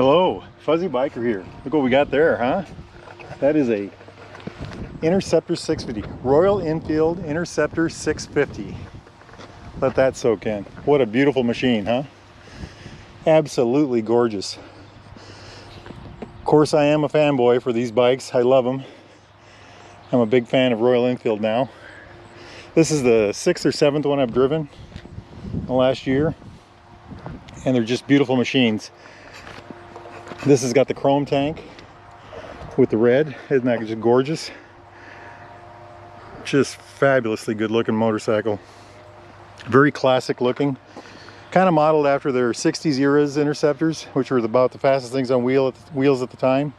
Hello, Fuzzy Biker here. Look what we got there, huh? That is a Interceptor 650, Royal Enfield Interceptor 650. Let that soak in. What a beautiful machine, huh? Absolutely gorgeous. Of course, I am a fanboy for these bikes. I love them. I'm a big fan of Royal Enfield now. This is the 6th or 7th one I've driven in the last year, and they're just beautiful machines. This has got the chrome tank with the red. Isn't that just gorgeous? Just fabulously good looking motorcycle. Very classic looking. Kind of modeled after their 60s eras Interceptors, which were about the fastest things on wheels at the time.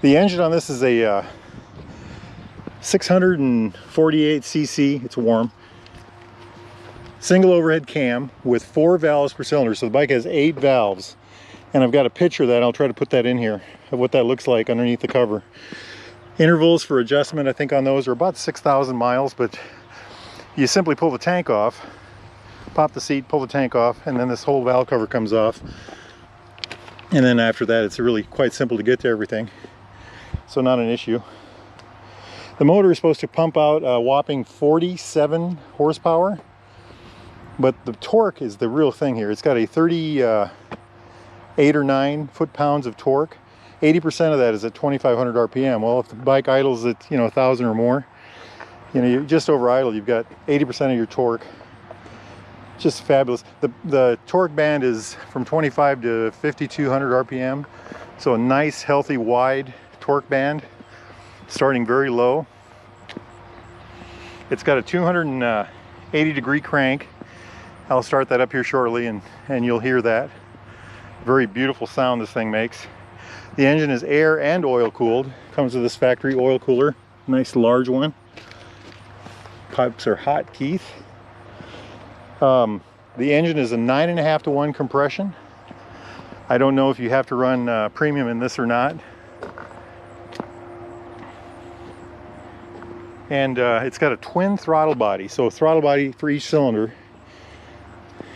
The engine on this is a 648cc, it's warm. Single overhead cam with 4 valves per cylinder. So the bike has 8 valves. And I've got a picture of that. I'll try to put that in here of what that looks like underneath the cover. Intervals for adjustment, I think on those are about 6,000 miles, but you simply pull the tank off, pop the seat, pull the tank off, and then this whole valve cover comes off. And then after that, it's really quite simple to get to everything. So not an issue. The motor is supposed to pump out a whopping 47 horsepower, but the torque is the real thing here. It's got a 38 or 9 foot-pounds of torque. 80% of that is at 2,500 RPM. Well, if the bike idles at 1,000 or more, you're just over idle. You've got 80% of your torque. Just fabulous. The torque band is from 25 to 5,200 RPM. So a nice, healthy, wide torque band, starting very low. It's got a 280-degree crank. I'll start that up here shortly, and you'll hear that. Very beautiful sound this thing makes. The engine is air and oil cooled. Comes with this factory oil cooler, nice large one. Pipes are hot teeth. The engine is a 9.5 to 1 compression. I don't know if you have to run premium in this or not. And it's got a twin throttle body, so a throttle body for each cylinder.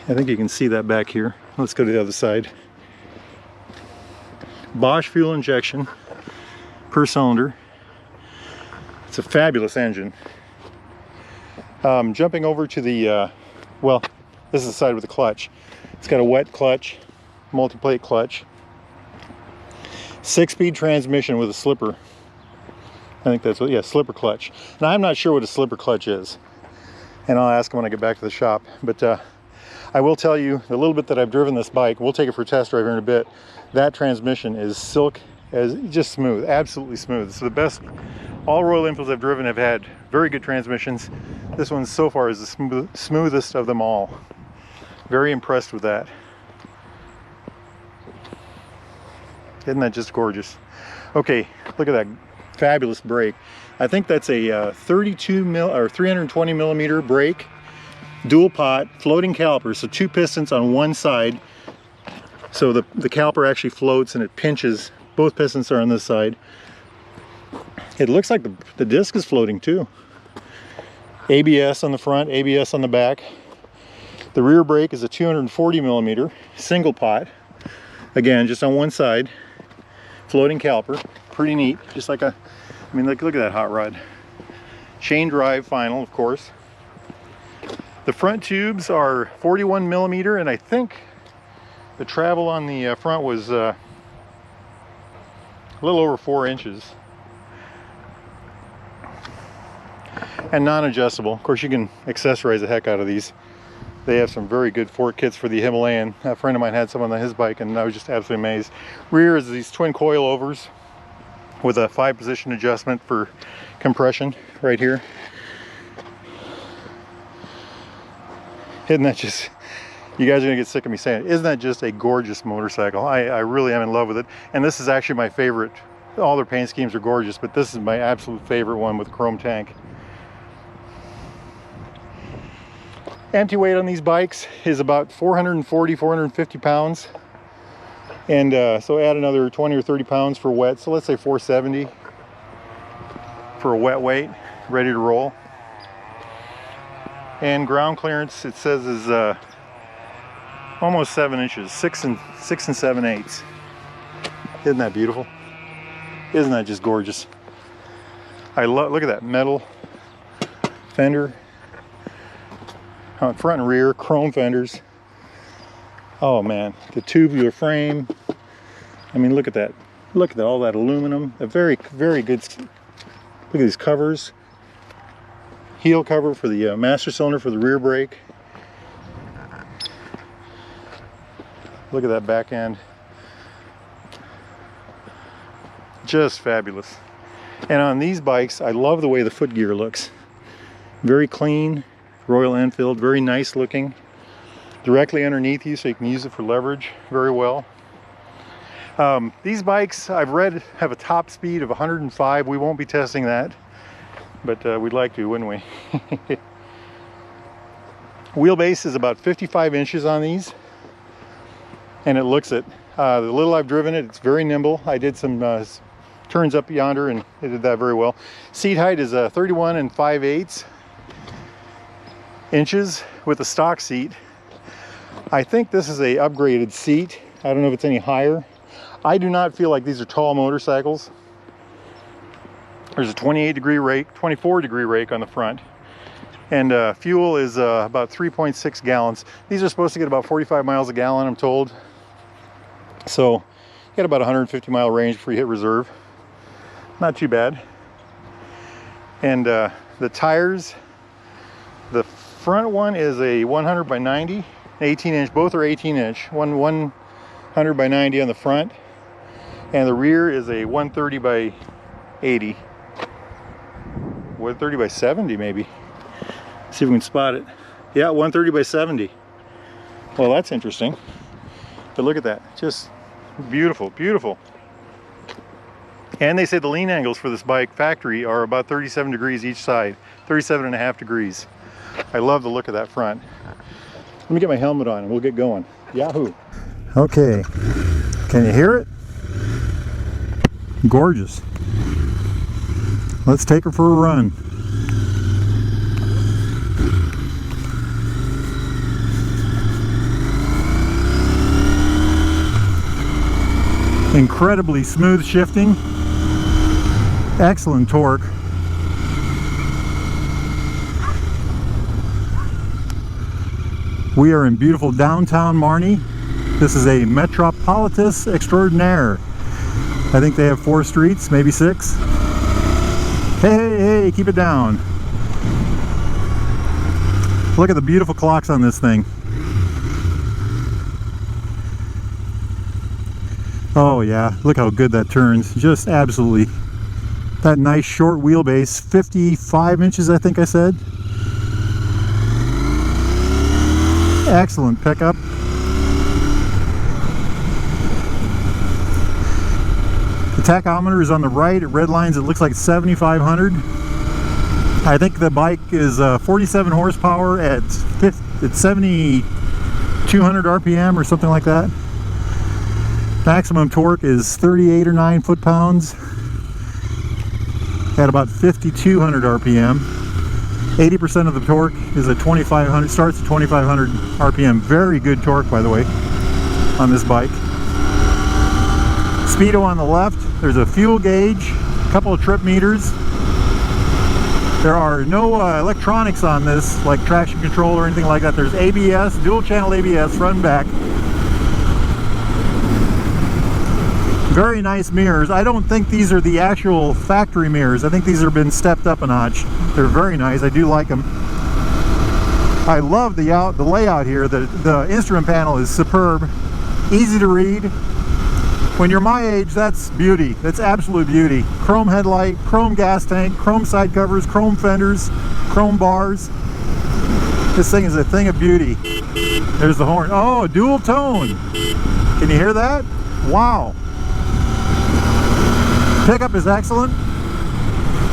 I think you can see that back here. Let's go to the other side. Bosch fuel injection per cylinder. It's a fabulous engine. Jumping over to the, well, this is the side with the clutch. It's got a wet clutch, multi-plate clutch. 6-speed transmission with a slipper. I think that's what, yeah, slipper clutch. And I'm not sure what a slipper clutch is. And I'll ask him when I get back to the shop. But I will tell you, the little bit that I've driven this bike, we'll take it for a test drive here in a bit, that transmission is silk, as just smooth, absolutely smooth. It's the best. All Royal Enfields I've driven have had very good transmissions. This one so far is the smoothest of them all. Very impressed with that. Isn't that just gorgeous? Okay, look at that fabulous brake. I think that's a 320 millimeter brake. Dual pot, floating caliper, so 2 pistons on one side. So the caliper actually floats and it pinches. Both pistons are on this side. It looks like the disc is floating too. ABS on the front, ABS on the back. The rear brake is a 240 millimeter single pot. Again, just on one side. Floating caliper, pretty neat. Just like a, I mean, look at that hot rod. Chain drive final, of course. The front tubes are 41 millimeter, and I think the travel on the front was a little over 4 inches. And non-adjustable. Of course, you can accessorize the heck out of these. They have some very good fork kits for the Himalayan. A friend of mine had some on his bike, and I was just absolutely amazed. Rear is these twin coilovers with a 5-position adjustment for compression right here. Isn't that just, you guys are gonna get sick of me saying it, isn't that just a gorgeous motorcycle? I really am in love with it. And this is actually my favorite. All their paint schemes are gorgeous, but this is my absolute favorite one with chrome tank. Empty weight on these bikes is about 440, 450 pounds. And so add another 20 or 30 pounds for wet. So let's say 470 for a wet weight, ready to roll. And ground clearance, it says, is almost 7 inches, 6 and 7/8. Isn't that beautiful? Isn't that just gorgeous? I love, look at that metal fender on front and rear, chrome fenders. Oh man, the tubular frame. I mean, look at that. Look at all that aluminum. A very, very good. Look at these covers. Heel cover for the master cylinder for the rear brake. Look at that back end. Just fabulous. And on these bikes, I love the way the footgear looks. Very clean, Royal Enfield, very nice looking. Directly underneath you so you can use it for leverage very well. These bikes, I've read, have a top speed of 105. We won't be testing that, but we'd like to, wouldn't we? Wheelbase is about 55 inches on these, and it looks it. The little I've driven it, it's very nimble. I did some turns up yonder and it did that very well. Seat height is 31 5/8 inches with a stock seat. I think this is a upgraded seat. I don't know if it's any higher. I do not feel like these are tall motorcycles. There's a 28-degree rake, 24-degree rake on the front. And fuel is about 3.6 gallons. These are supposed to get about 45 miles a gallon, I'm told. So you get about 150-mile range before you hit reserve. Not too bad. And the tires, the front one is a 100 by 90, 18-inch. Both are 18-inch. One 100 by 90 on the front, and the rear is a 130 by 80. 130 by 70 maybe. See if we can spot it. Yeah, 130 by 70. Well, that's interesting. But look at that. Just beautiful, beautiful. And they say the lean angles for this bike factory are about 37 degrees each side. 37.5 degrees. I love the look of that front. Let me get my helmet on and we'll get going. Yahoo! Okay, can you hear it? Gorgeous. Let's take her for a run. Incredibly smooth shifting, excellent torque. We are in beautiful downtown Marnie. This is a Metropolitan Extraordinaire. I think they have 4 streets, maybe 6. Hey, hey, hey, keep it down. Look at the beautiful clocks on this thing. Oh yeah, look how good that turns. Just absolutely. That nice short wheelbase, 55 inches I think I said. Excellent pickup. The tachometer is on the right. It redlines, it looks like 7,500. I think the bike is 47 horsepower at 7,200 RPM or something like that. Maximum torque is 38 or 9 foot-pounds at about 5,200 RPM. 80% of the torque is at 2,500, starts at 2,500 RPM. Very good torque, by the way, on this bike. Speedo on the left. There's a fuel gauge, a couple of trip meters. There are no electronics on this, like traction control or anything like that. There's ABS, dual channel ABS, front and back. Very nice mirrors. I don't think these are the actual factory mirrors. I think these have been stepped up a notch. They're very nice. I do like them. I love the layout here. The instrument panel is superb. Easy to read. When you're my age, that's beauty. That's absolute beauty. Chrome headlight, chrome gas tank, chrome side covers, chrome fenders, chrome bars. This thing is a thing of beauty. There's the horn. Oh, dual tone. Can you hear that? Wow. Pickup is excellent.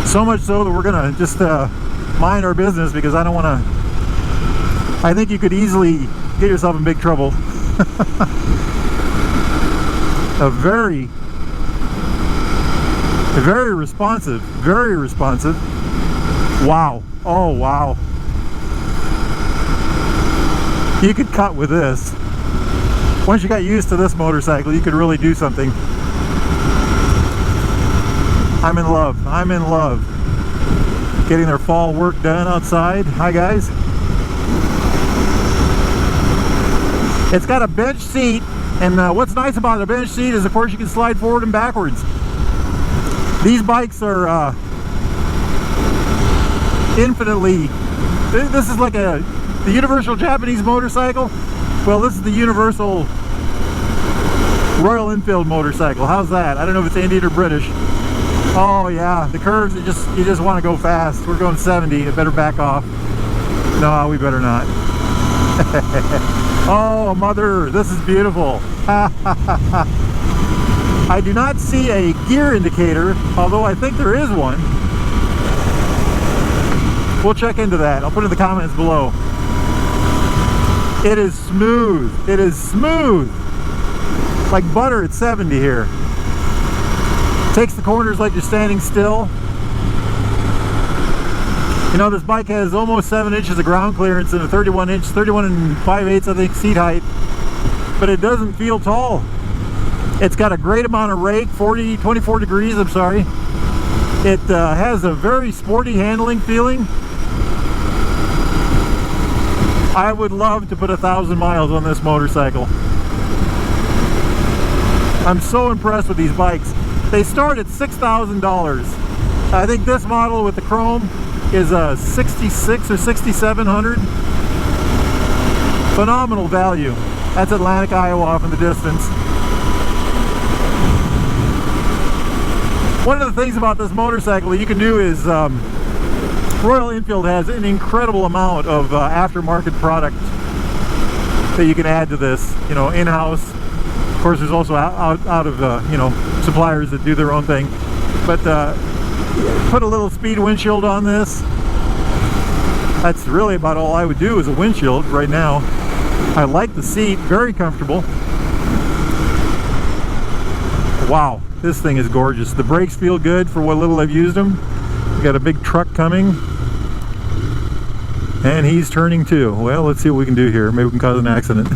So much so that we're gonna just mind our business because I don't want to. I think you could easily get yourself in big trouble. Very responsive, very responsive. Wow. Oh wow. You could cut with this. Once you got used to this motorcycle, you could really do something. I'm in love. I'm in love. Getting their fall work done outside. Hi guys. It's got a bench seat, and what's nice about a bench seat is, of course, you can slide forward and backwards. These bikes are infinitely. This is like the universal Japanese motorcycle. Well, this is the universal Royal Enfield motorcycle. How's that? I don't know if it's Indian or British. Oh yeah, the curves, you just want to go fast. We're going 70. I better back off. No, we better not. Oh, mother, this is beautiful. I do not see a gear indicator, although I think there is one. We'll check into that. I'll put it in the comments below. It is smooth. It is smooth. Like butter at 70 here. Takes the corners like you're standing still. You know, this bike has almost 7 inches of ground clearance and a 31 and 5/8, I think, seat height. But it doesn't feel tall. It's got a great amount of rake, 24 degrees, I'm sorry. It has a very sporty handling feeling. I would love to put 1,000 miles on this motorcycle. I'm so impressed with these bikes. They start at $6,000. I think this model with the chrome is a 66 or 6,700. Phenomenal value. That's Atlantic, Iowa off in the distance. One of the things about this motorcycle that you can do is Royal Enfield has an incredible amount of aftermarket product that you can add to this, you know, in-house. Of course, there's also out of you know, suppliers that do their own thing. But put a little speed windshield on this. That's really about all I would do is a windshield right now. I like the seat, very comfortable. Wow, this thing is gorgeous. The brakes feel good for what little I've used them. We got a big truck coming, and he's turning too. Well, let's see what we can do here. Maybe we can cause an accident.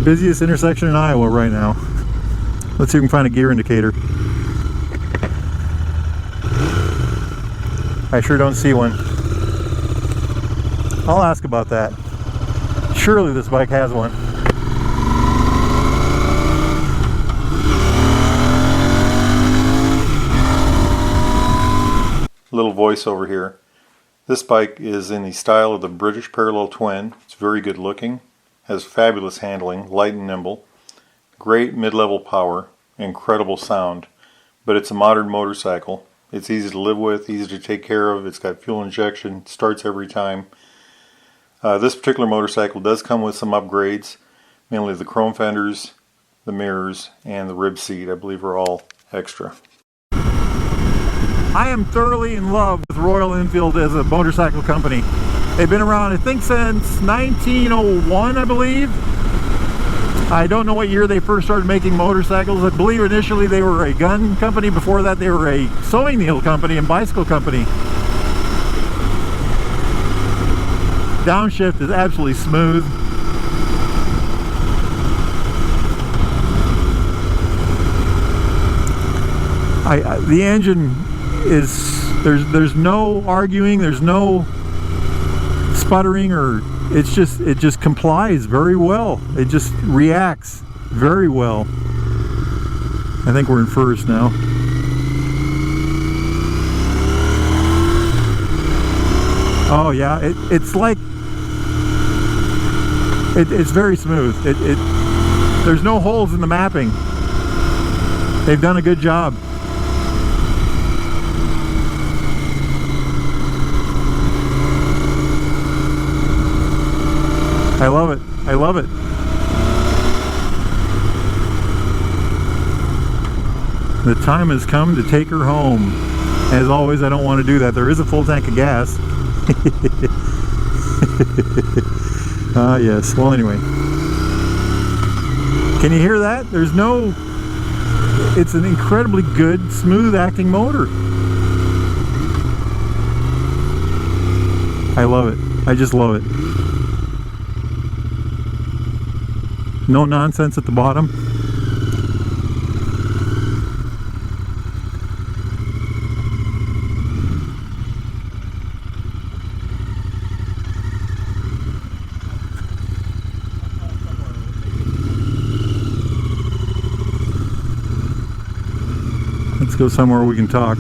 Busiest intersection in Iowa right now. Let's see if we can find a gear indicator. I sure don't see one. I'll ask about that. Surely this bike has one. Little voiceover here. This bike is in the style of the British Parallel Twin. It's very good looking. Has fabulous handling, light and nimble, great mid-level power, incredible sound, but it's a modern motorcycle. It's easy to live with, easy to take care of. It's got fuel injection, starts every time. This particular motorcycle does come with some upgrades, mainly the chrome fenders, the mirrors, and the rib seat, I believe, are all extra. I am thoroughly in love with Royal Enfield as a motorcycle company. They've been around, I think, since 1901, I believe. I don't know what year they first started making motorcycles. I believe initially they were a gun company. Before that, they were a sewing needle company and bicycle company. Downshift is absolutely smooth. The engine is, there's no arguing, there's no sputtering, or it just complies very well. It just reacts very well. I think we're in first now. Oh yeah, it's like it's very smooth. There's no holes in the mapping. They've done a good job. I love it. I love it. The time has come to take her home. As always, I don't want to do that. There is a full tank of gas. Ah, yes. Well, anyway. Can you hear that? There's no... It's an incredibly good, smooth acting motor. I love it. I just love it. No nonsense at the bottom. Let's go somewhere we can talk.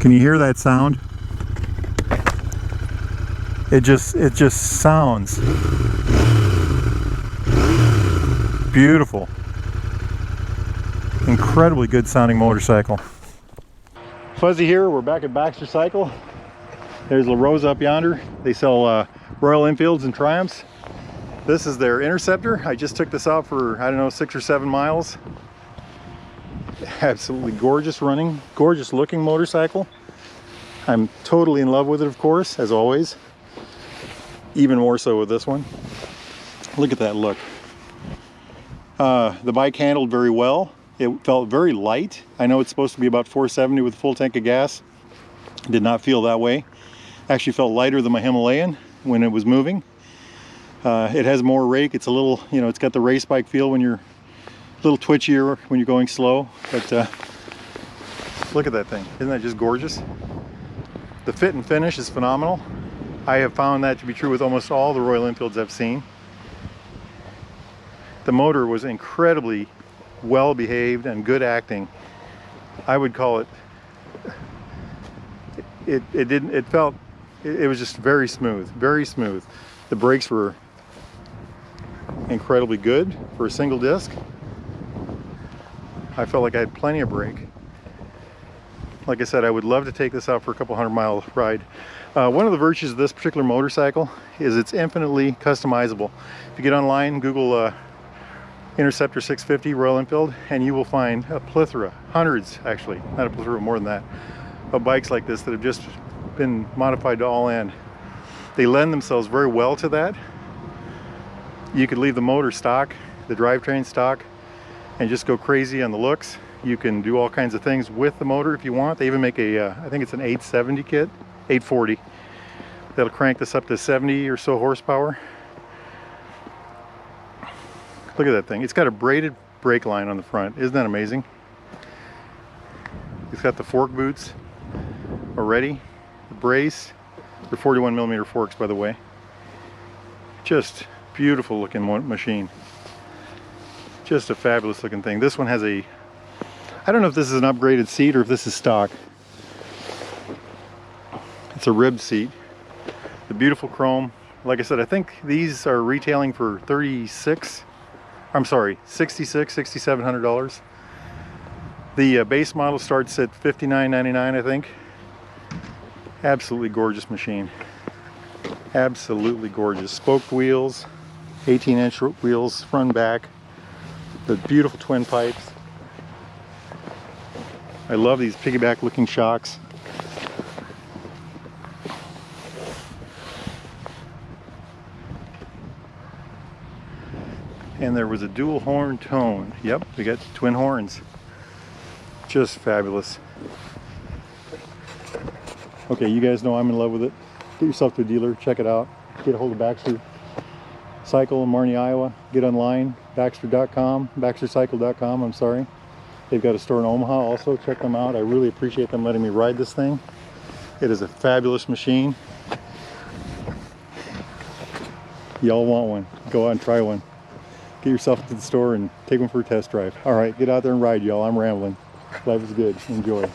Can you hear that sound? It just sounds beautiful. Incredibly good sounding motorcycle. Fuzzy here, we're back at Baxter Cycle. There's La Rosa up yonder. They sell Royal Enfields and Triumphs. This is their Interceptor. I just took this out for, I don't know, 6 or 7 miles. Absolutely gorgeous running, gorgeous looking motorcycle. I'm totally in love with it, of course, as always. Even more so with this one. Look at that look. The bike handled very well. It felt very light. I know it's supposed to be about 470 with a full tank of gas. Did not feel that way. Actually felt lighter than my Himalayan when it was moving. It has more rake. It's a little, you know, it's got the race bike feel when you're a little twitchier when you're going slow. But look at that thing. Isn't that just gorgeous? The fit and finish is phenomenal. I have found that to be true with almost all the Royal Enfields I've seen. The motor was incredibly well behaved and good acting. I would call it, it was just very smooth, very smooth. The brakes were incredibly good for a single disc. I felt like I had plenty of brake. Like I said, I would love to take this out for a couple 100-mile ride. One of the virtues of this particular motorcycle is it's infinitely customizable. If you get online, Google Interceptor 650 Royal Enfield, and you will find a plethora, hundreds actually, not a plethora, more than that, of bikes like this that have just been modified to all end. They lend themselves very well to that. You could leave the motor stock, the drivetrain stock, and just go crazy on the looks. You can do all kinds of things with the motor if you want. They even make a, I think it's an 870 kit, 840. That'll crank this up to 70 or so horsepower. Look at that thing. It's got a braided brake line on the front. Isn't that amazing? It's got the fork boots already. The brace. They're 41mm forks, by the way. Just beautiful looking machine. Just a fabulous looking thing. This one has a, I don't know if this is an upgraded seat or if this is stock. It's a ribbed seat. The beautiful chrome. Like I said, I think these are retailing for $6,700. The base model starts at $59.99, I think. Absolutely gorgeous machine. Absolutely gorgeous. Spoked wheels, 18-inch wheels, front and back. The beautiful twin pipes. I love these piggyback looking shocks. And there was a dual horn tone. Yep, we got twin horns. Just fabulous. Okay, you guys know I'm in love with it. Get yourself to a dealer, check it out. Get a hold of Baxter Cycle in Marnie, Iowa. Get online, Baxter.com, BaxterCycle.com, I'm sorry. They've got a store in Omaha also. Check them out. I really appreciate them letting me ride this thing. It is a fabulous machine. Y'all want one. Go out and try one. Get yourself to the store and take one for a test drive. All right, get out there and ride, y'all. I'm rambling. Life is good. Enjoy.